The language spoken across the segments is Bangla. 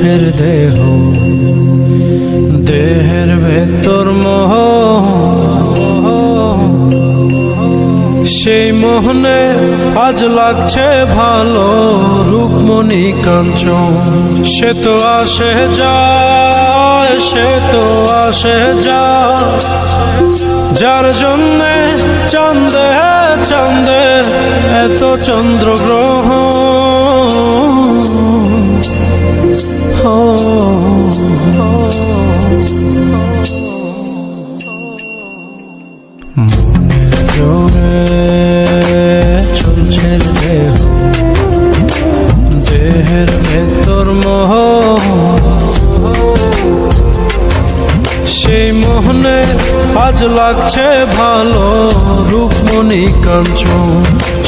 মানুষের দেহ, দেহের ভেতর মোহ, সেই মোহনে আজ লাগছে ভালো রূপমণি কাঞ্চন। সে তো আসে যায়, সে তো আসে যায়, যার জন্যে চাঁদে চাঁদে এত চন্দ্রগ্রহ। মনের জোরে চলছে দেহ, দেহের ভেতর মোহ, সেই মোহনে আজ লাগছে ভালো রূপমণি কাঞ্চন।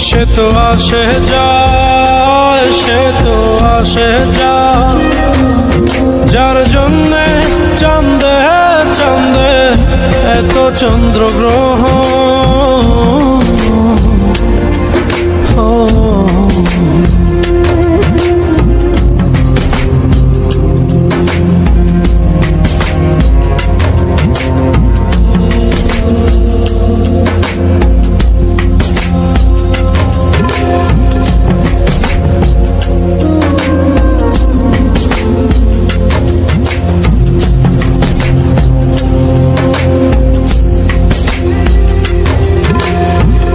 সে তো আসে যায়, সে তো আসে যায়, যার জন্যে চাঁদে চাঁদে এত চন্দ্রগ্রহ।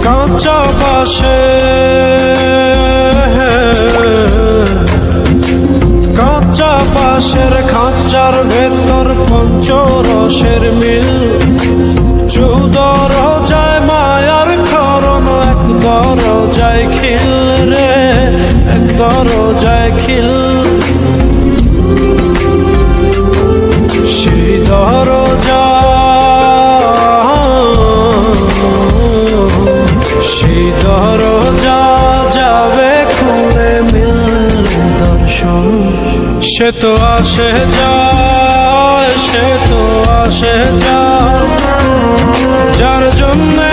কাঁচা বাঁশে, কাঁচা বাঁশের খাঁচার ভেতর পঞ্চরসের মিল, চৌদরজায় মায়ার খরণ, এক দরজায় খিল রে, এক দরজায় খিল। সেই দরজা, সেই দরজা যাবে খুলে মিললে দর্শন। সে তো আসে যায়, সে তো আসে যায়, যার জন্যে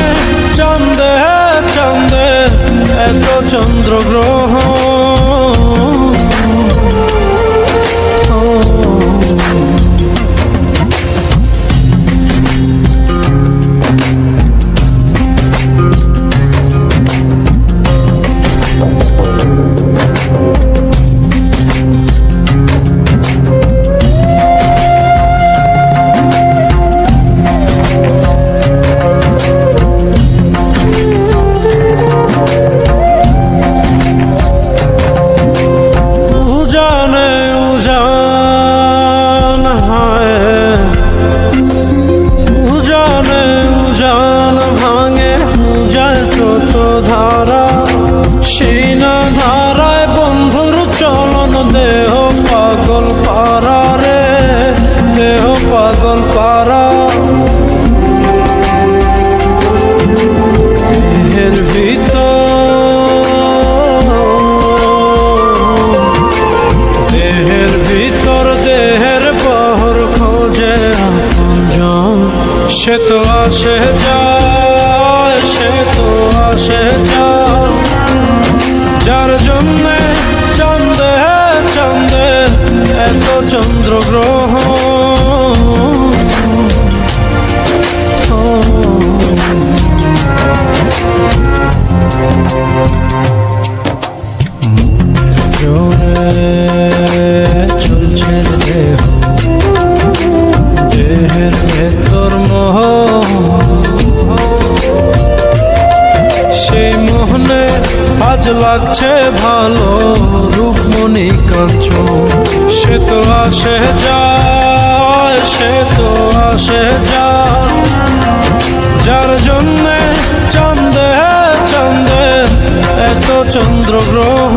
চাঁদে চাঁদে এত চন্দ্রগ্রহ। সেই না ধারায় বন্ধুর চলন, দেহ পাগল পারা রে, দেহ পাগল পারা। দেহের ভিতর, দেহের ভিতর দেহের বহর খোঁজে আপনজন। সে তো আসে যায়, সে তো আসে যায়, যার জন্যে চাঁদে চাঁদে এত চন্দ্রগ্রহ। মনের জোরে চলছে দেহ, দেহের ভেতর মোহ, সেই মোহনে আজ লাগছে ভালো রূপমণি কাঞ্চন। সে তো আসে যায়, সে তো আসে যায়, যার জন্যে চাঁদে চাঁদে এত চন্দ্রগ্রহ।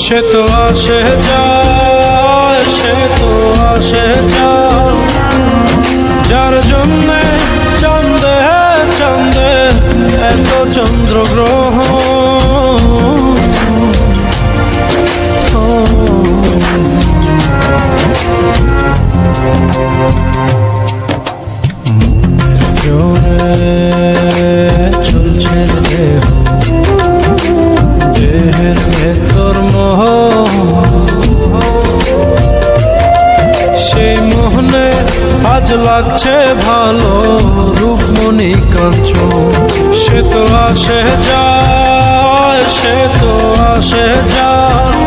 সে তো আসে যায়, সে তো আসে যায়, যার জন্যে চাঁদে চাঁদে এত চন্দ্রগ্রহ। মনের জোরে চলছে দেহ, আজ লাগছে ভালো রূপমণি কাঞ্চন। সে তো আসে যায়, সে তো আসে যায়,